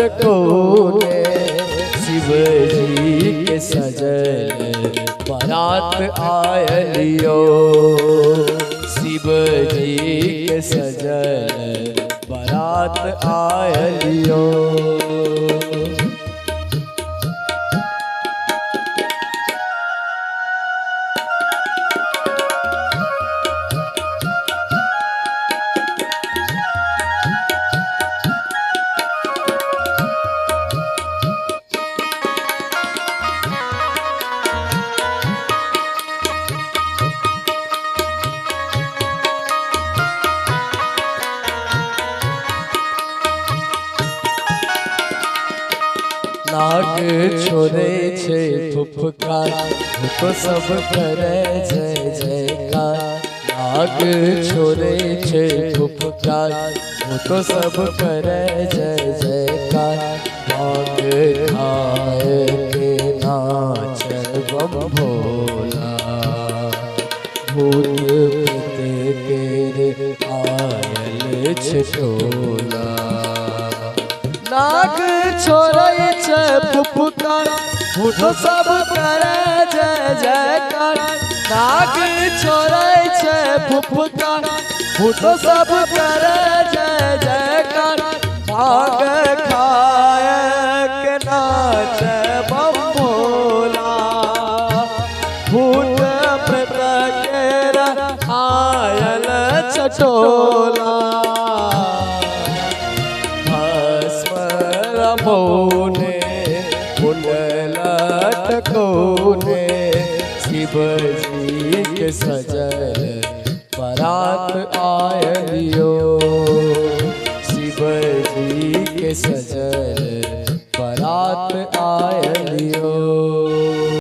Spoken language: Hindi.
टकोने, शिव जी के सजन बारात आयलियो, शिव जी के सजन बारात आयलियो। नाग छोड़े छे फुफकार, तो सब करे जय जयकार। नाग छोड़े छे फुफकार, तो सब करे जय जयकार। भांग खाए के नाच बम भोला, भूत प्रेत तेरे आयल छिटोला। नाग छोड़े छे फुफकार, तो सब करे जय जयकार। नाग छोड़े छे फुफकार, तो सब करे जय जयकार। भांग खाए के नाच बम भोला, भूत प्रेत केरा आयल छटोला। मोने लटकोने, शिव जी के सजन बारात आयलियो, शिव जी के सजन बारात आयलियो।